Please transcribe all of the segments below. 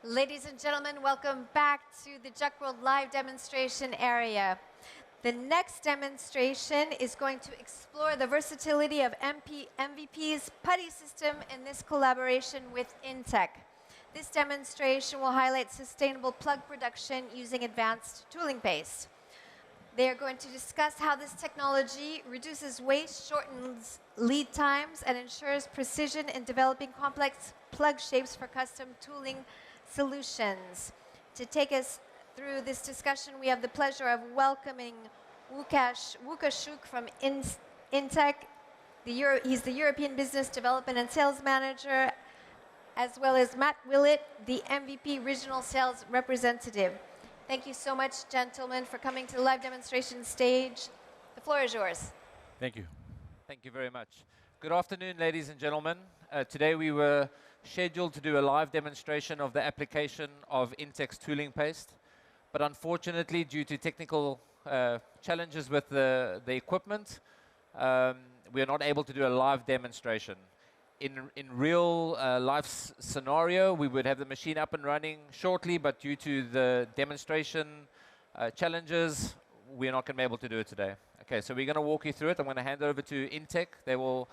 Ladies and gentlemen, welcome back to the Juck World live demonstration area. The next demonstration is going to explore the versatility of MVP's Putty system in this collaboration with Intec. This demonstration will highlight sustainable plug production using advanced tooling paste. They are going to discuss how this technology reduces waste, shortens lead times, and ensures precision in developing complex plug shapes for custom tooling solutions. To take us through this discussion, we have the pleasure of welcoming Łukasz Szuk from Intec. He's the European Business Development and Sales Manager, as well as Matt Willett, the MVP Regional Sales Representative. Thank you so much, gentlemen, for coming to the live demonstration stage. The floor is yours. Thank you. Thank you very much. Good afternoon, ladies and gentlemen. Today we were scheduled to do a live demonstration of the application of Intec's tooling paste, but unfortunately, due to technical challenges with the equipment, we are not able to do a live demonstration. In real life scenario, we would have the machine up and running shortly, but due to the demonstration challenges, we're not going to be able to do it today. Okay, so we're going to walk you through it. I'm going to hand over to Intec. They will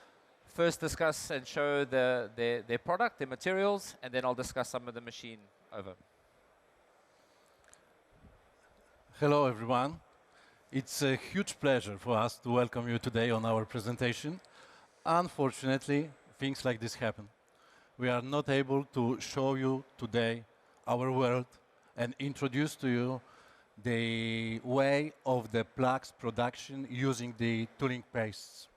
first discuss and show their product, their materials, and then I'll discuss some of the machine over. Hello, everyone. It's a huge pleasure for us to welcome you today on our presentation. Unfortunately, things like this happen. We are not able to show you today our world and introduce to you the way of the plugs production using the tooling pastes.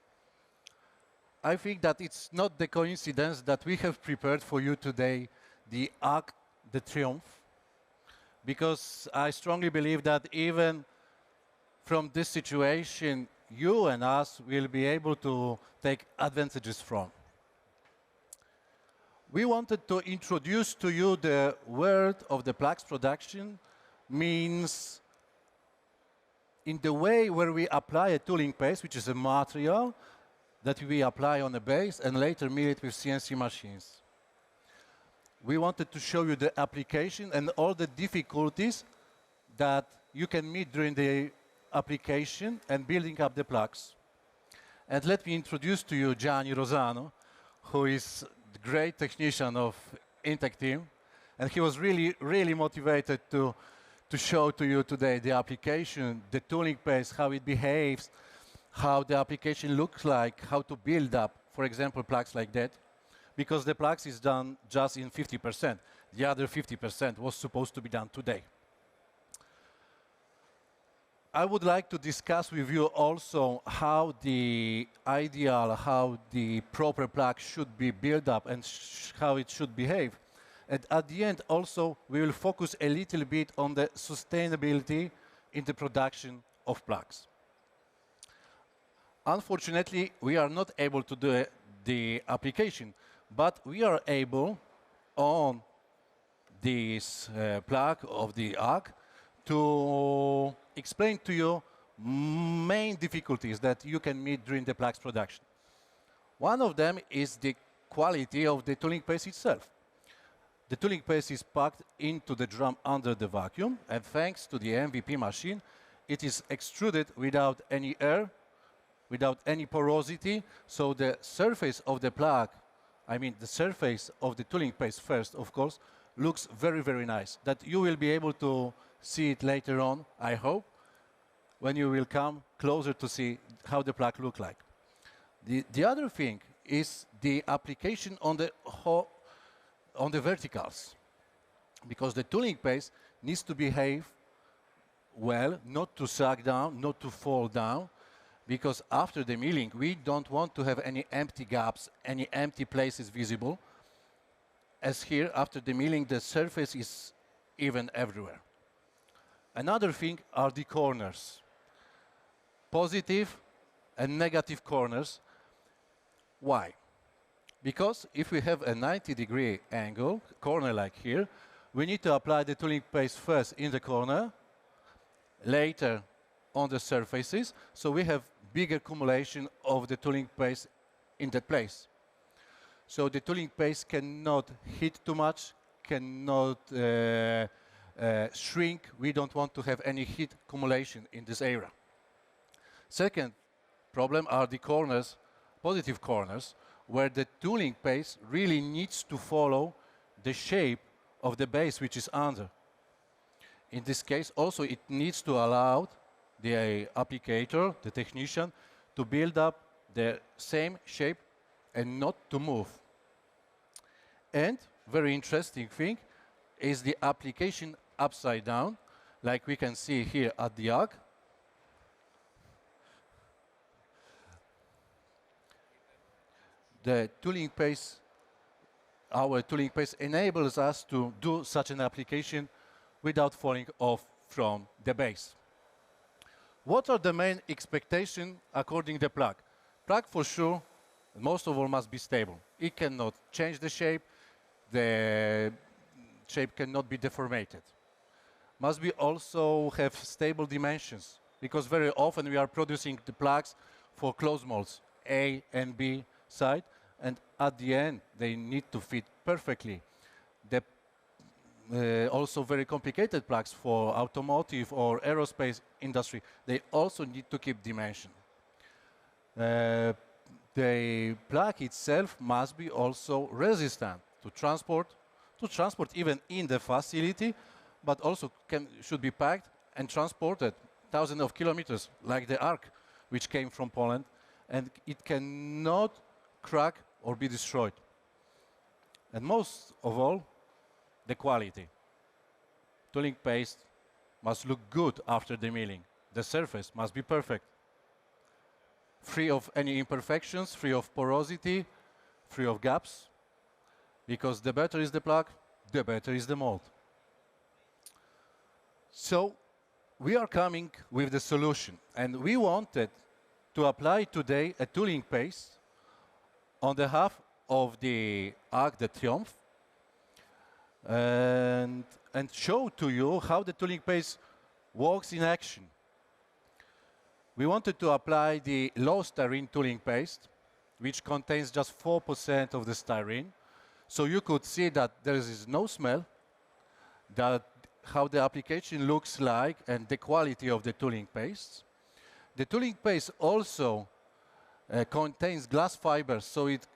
I think that it's not the coincidence that we have prepared for you today the Arc de Triomphe, because I strongly believe that even from this situation, you and us will be able to take advantages from. We wanted to introduce to you the world of the plugs production, means in the way where we apply a tooling paste, which is a material that we apply on the base and later mill it with CNC machines. We wanted to show you the application and all the difficulties that you can meet during the application and building up the plugs. And let me introduce to you Gianni Rosano, who is the great technician of Intec team, and he was really motivated to show to you today the application, the tooling paste, how it behaves, how the application looks like, how to build up, for example, plugs like that, because the plugs is done just in 50%. The other 50% was supposed to be done today. I would like to discuss with you also how the proper plug should be built up and how it should behave. And at the end also, we will focus a little bit on the sustainability in the production of plugs. Unfortunately, we are not able to do the application, but we are able on this plug of the Arc to explain to you main difficulties that you can meet during the plugs production. One of them is the quality of the tooling paste itself. The tooling paste is packed into the drum under the vacuum, and thanks to the MVP machine, it is extruded without any air, without any porosity, so the surface of the plug, I mean the surface of the tooling paste first, of course, looks very nice. That you will be able to see it later on, I hope, when you will come closer to see how the plug looks like. The other thing is the application on the verticals, because the tooling paste needs to behave well, not to sag down, not to fall down, because after the milling, we don't want to have any empty gaps, any empty places visible. As here, after the milling, the surface is even everywhere. Another thing are the corners. Positive and negative corners. Why? Because if we have a 90-degree angle, corner like here, we need to apply the tooling paste first in the corner, later on the surfaces, so we have big accumulation of the tooling paste in that place. So the tooling paste cannot heat too much, cannot shrink. We don't want to have any heat accumulation in this area. Second problem are the corners, positive corners, where the tooling paste really needs to follow the shape of the base which is under. In this case, also it needs to allow the applicator, the technician, to build up the same shape and not to move. And very interesting thing is the application upside down, like we can see here at the arc. The tooling paste, our tooling paste enables us to do such an application without falling off from the base. What are the main expectations according to the plug? Plug for sure, most of all, must be stable. It cannot change the shape cannot be deformated. Must be also have stable dimensions, because very often we are producing the plugs for closed molds, A and B side, and at the end they need to fit perfectly. Also very complicated plugs for automotive or aerospace industry, they also need to keep dimension. The plug itself must be also resistant to transport even in the facility, but also should be packed and transported thousands of kilometers, like the arc, which came from Poland, and it cannot crack or be destroyed. And most of all, the quality. Tooling paste must look good after the milling. The surface must be perfect, free of any imperfections, free of porosity, free of gaps, because the better is the plug, the better is the mold. So we are coming with the solution, and we wanted to apply today a tooling paste on the half of the Arc de Triomphe and show to you how the tooling paste works in action. We wanted to apply the low styrene tooling paste, which contains just 4% of the styrene. So you could see that there is no smell, that how the application looks like, and the quality of the tooling paste. The tooling paste also contains glass fibers, so it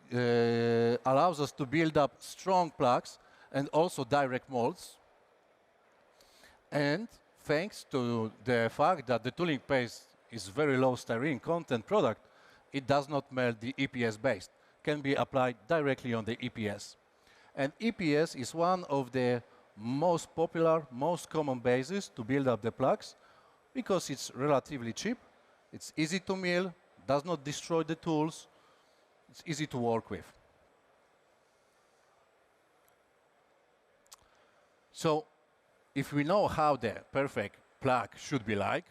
allows us to build up strong plugs and also direct molds. And thanks to the fact that the tooling paste is very low styrene content product, it does not melt the EPS base. Can be applied directly on the EPS. And EPS is one of the most popular, most common bases to build up the plugs, because it's relatively cheap, it's easy to mill, does not destroy the tools, it's easy to work with. So if we know how the perfect plug should be like,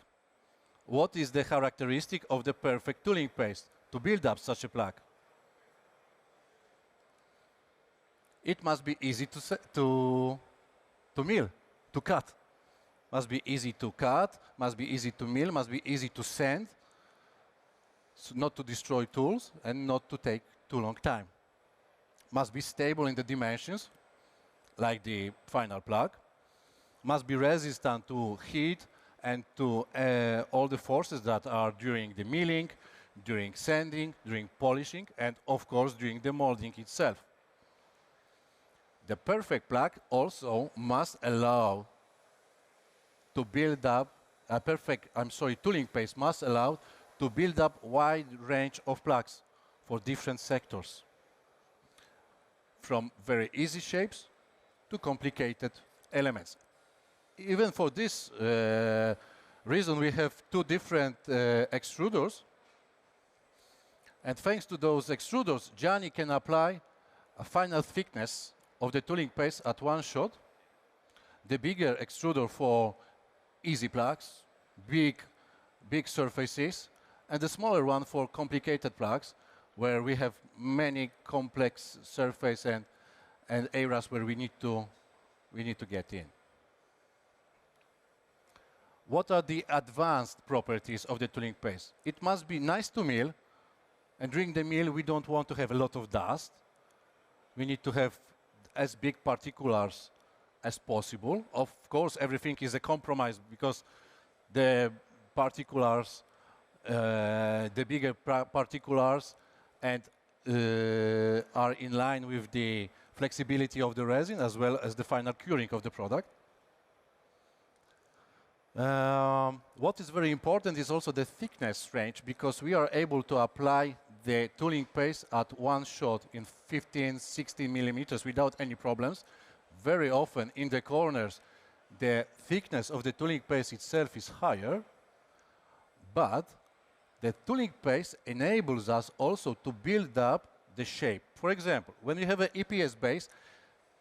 what is the characteristic of the perfect tooling paste to build up such a plug? It must be easy to mill, to cut. Must be easy to cut, must be easy to mill, must be easy to sand, so not to destroy tools and not to take too long time. Must be stable in the dimensions, like the final plug. Must be resistant to heat and to all the forces that are during the milling, during sanding, during polishing, and of course during the molding itself. The perfect plug also must allow to build up a tooling paste must allow to build up wide range of plugs for different sectors, from very easy shapes to complicated elements. Even for this reason, we have two different extruders, and thanks to those extruders, Gianni can apply a final thickness of the tooling paste at one shot. The bigger extruder for easy plugs, big surfaces, and the smaller one for complicated plugs, where we have many complex surface and areas where we need to get in. What are the advanced properties of the tooling paste? It must be nice to mill, and during the mill we don't want to have a lot of dust. We need to have as big particulars as possible. Of course, everything is a compromise because the particulars, the bigger particulars, and are in line with the flexibility of the resin as well as the final curing of the product. What is very important is also the thickness range, because we are able to apply the tooling paste at one shot in 15, 16 millimeters without any problems. Very often in the corners, the thickness of the tooling paste itself is higher, but the tooling paste enables us also to build up the shape. For example, when you have an EPS base,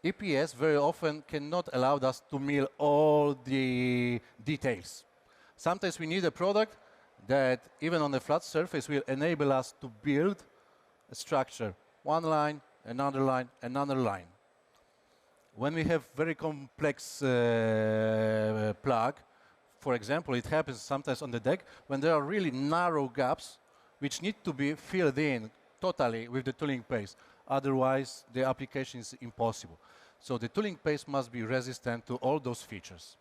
EPS very often cannot allow us to mill all the details. Sometimes we need a product that, even on a flat surface, will enable us to build a structure. One line, another line, another line. When we have very complex plug, for example, it happens sometimes on the deck, when there are really narrow gaps which need to be filled in totally with the tooling paste. Otherwise, the application is impossible. So the tooling paste must be resistant to all those features.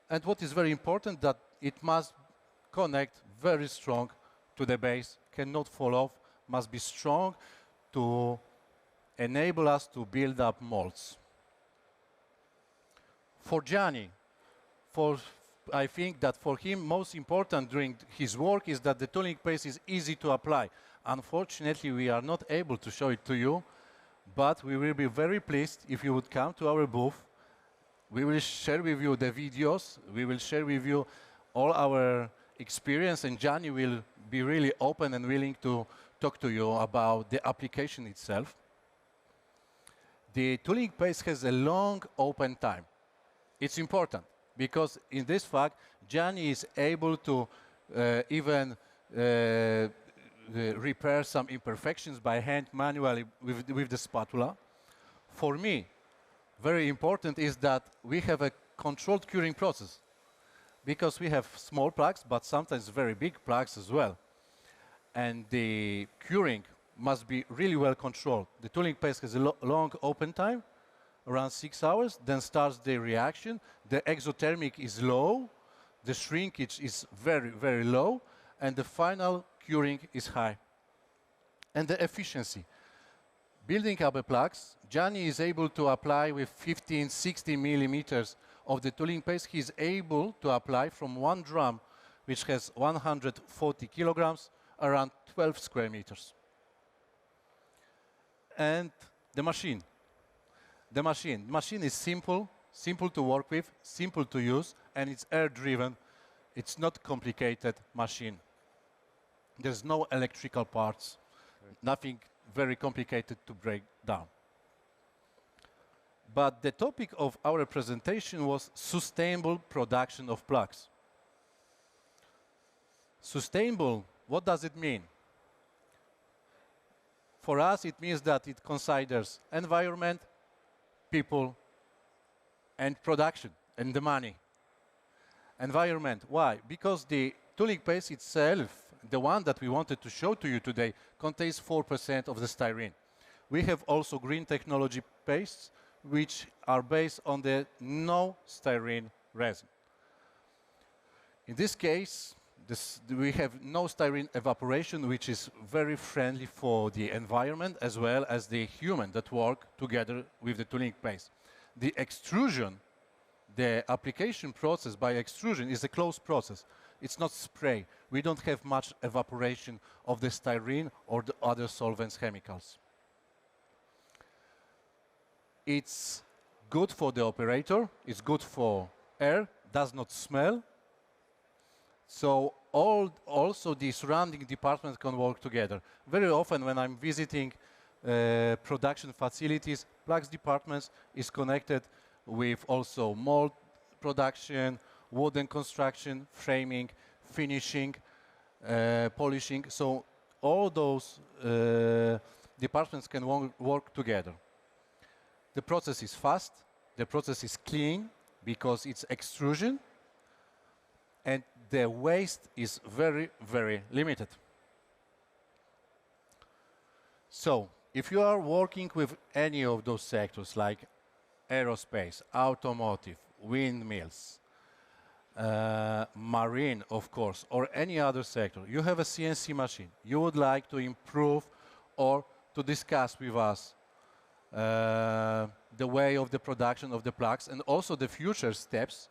And what is very important, that it must connect very strong to the base, cannot fall off, must be strong to enable us to build up molds. For Gianni, I think that for him, most important during his work is that the tooling paste is easy to apply. Unfortunately, we are not able to show it to you, but we will be very pleased if you would come to our booth. We will share with you the videos. We will share with you all our experience, and Gianni will be really open and willing to talk to you about the application itself. The tooling paste has a long open time. It's important because in this fact, Gianni is able to even repair some imperfections by hand manually with the spatula. For me, very important is that we have a controlled curing process, because we have small plugs, but sometimes very big plugs as well. And the curing must be really well controlled. The tooling paste has a long open time, around 6 hours, then starts the reaction. The exothermic is low, the shrinkage is very, very low, and the final curing is high. And the efficiency. Building up the plugs, Gianni is able to apply with 15, 16 millimeters of the tooling paste. He's able to apply from one drum, which has 140 kilograms, around 12 square meters. And the machine. The machine is simple to work with, simple to use, and it's air-driven. It's not complicated machine. There's no electrical parts, nothing very complicated to break down. But the topic of our presentation was sustainable production of plugs. Sustainable, what does it mean? For us, it means that it considers environment, people, and production, and the money. Environment, why? Because the tooling paste itself, the one that we wanted to show to you today, contains 4% of the styrene. We have also green technology pastes, which are based on the no styrene resin. In this case, we have no styrene evaporation, which is very friendly for the environment as well as the human that work together with the tooling paste. The extrusion, the application process by extrusion, is a closed process. It's not spray. We don't have much evaporation of the styrene or the other solvents, chemicals. It's good for the operator. It's good for air. Does not smell. So also the surrounding departments can work together. Very often when I'm visiting production facilities, plugs departments is connected with also mold production, wooden construction, framing, finishing, polishing. So all those departments can work together. The process is fast, the process is clean because it's extrusion, and the waste is very, very limited. So if you are working with any of those sectors like aerospace, automotive, windmills, marine, of course, or any other sector, you have a CNC machine, you would like to improve or to discuss with us the way of the production of the plugs and also the future steps,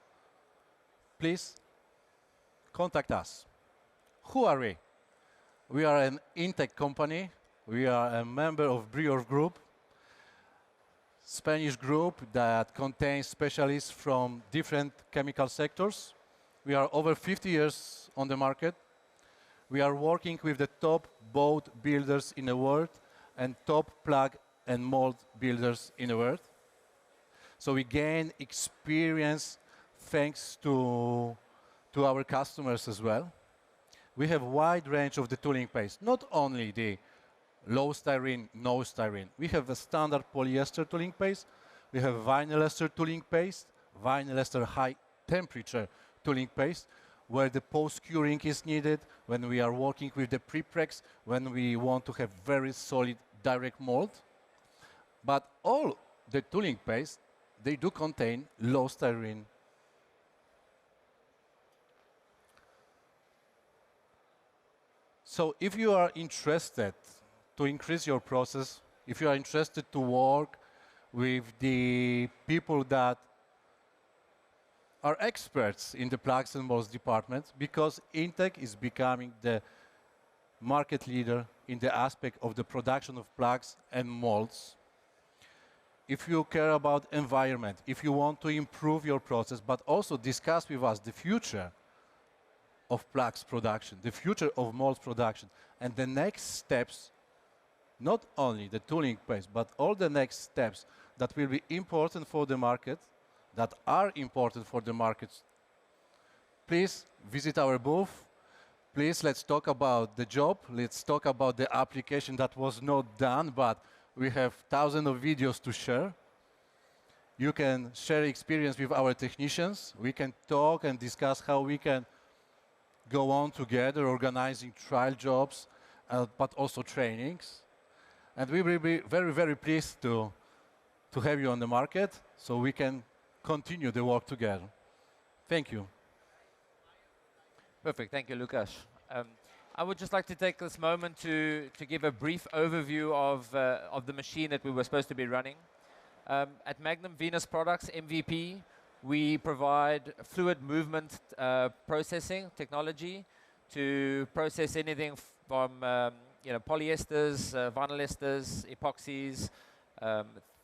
please contact us. Who are we? We are an Intec company. We are a member of Brior Group, Spanish group that contains specialists from different chemical sectors. We are over 50 years on the market. We are working with the top boat builders in the world and top plug and mold builders in the world. So we gain experience thanks to our customers as well. We have a wide range of the tooling paste, not only the low styrene, no styrene. We have a standard polyester tooling paste. We have vinyl ester tooling paste, vinyl ester high temperature tooling paste, where the post-curing is needed, when we are working with the prepregs, when we want to have very solid direct mold. But all the tooling paste, they do contain low styrene. So if you are interested to increase your process, if you are interested to work with the people that are experts in the plugs and molds department, because Intec is becoming the market leader in the aspect of the production of plugs and molds. If you care about environment, if you want to improve your process, but also discuss with us the future of plugs production, the future of molds production, and the next steps, not only the tooling paste, but all the next steps that will be important for the market, that are important for the markets, please visit our booth. Please, let's talk about the job. Let's talk about the application that was not done, but we have thousands of videos to share. You can share experience with our technicians. We can talk and discuss how we can go on together, organizing trial jobs, but also trainings. And we will be very, very pleased to have you on the market so we can continue the work together. Thank you. Perfect. Thank you, Lukasz. I would just like to take this moment to give a brief overview of the machine that we were supposed to be running. At Magnum Venus Products, MVP, we provide fluid movement processing technology to process anything from polyesters, vinyl esters, epoxies,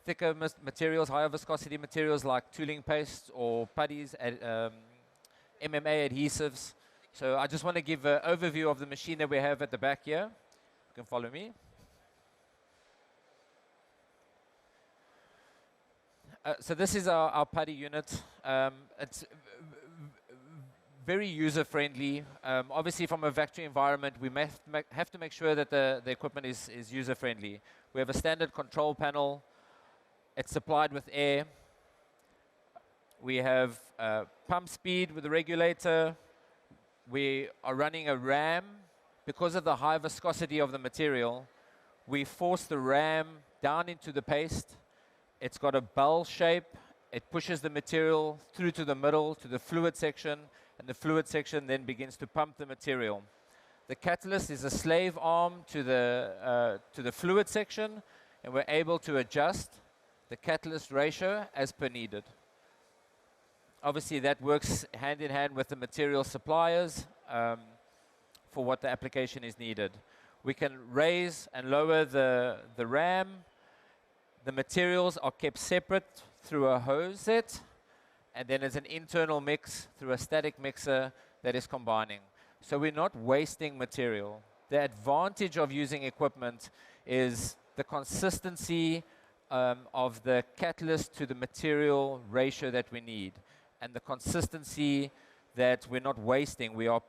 thicker materials, higher viscosity materials like tooling paste or putties, MMA adhesives. So I just want to give an overview of the machine that we have at the back here. You can follow me. So this is our putty unit. It's very user-friendly. Obviously, from a factory environment, we have to make sure that the equipment is user-friendly. We have a standard control panel. It's supplied with air. We have pump speed with the regulator. We are running a ram. Because of the high viscosity of the material, we force the ram down into the paste. It's got a bell shape. It pushes the material through to the middle, to the fluid section, and the fluid section then begins to pump the material. The catalyst is a slave arm to the fluid section, and we're able to adjust the catalyst ratio as per needed. Obviously, that works hand in hand with the material suppliers for what the application is needed. We can raise and lower the ram. The materials are kept separate through a hose set, and then there's an internal mix through a static mixer that is combining. So we're not wasting material. The advantage of using equipment is the consistency of the catalyst to the material ratio that we need, and the consistency that we're not wasting. We are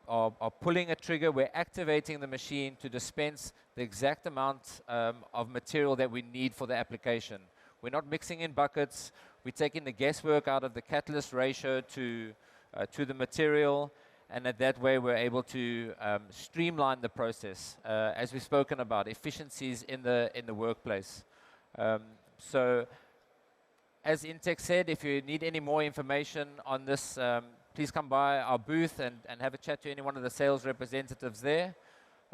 pulling a trigger, we're activating the machine to dispense the exact amount of material that we need for the application. We're not mixing in buckets, we're taking the guesswork out of the catalyst ratio to the material, and that way we're able to streamline the process, as we've spoken about, efficiencies in the workplace. So As Intec said, if you need any more information on this, please come by our booth and have a chat to any one of the sales representatives there.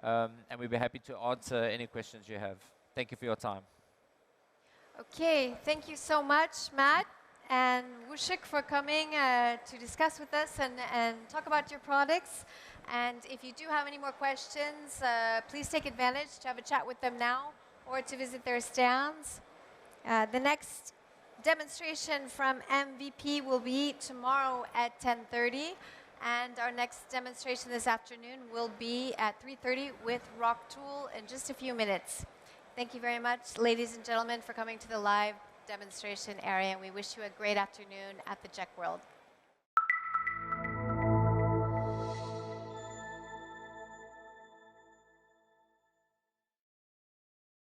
And we'd be happy to answer any questions you have. Thank you for your time. Okay, thank you so much, Matt and Wushik, for coming to discuss with us and talk about your products. And if you do have any more questions, please take advantage to have a chat with them now or to visit their stands. The next demonstration from MVP will be tomorrow at 10:30. And our next demonstration this afternoon will be at 3:30 with Rock Tool in just a few minutes. Thank you very much, ladies and gentlemen, for coming to the live demonstration area. And we wish you a great afternoon at the JEC World.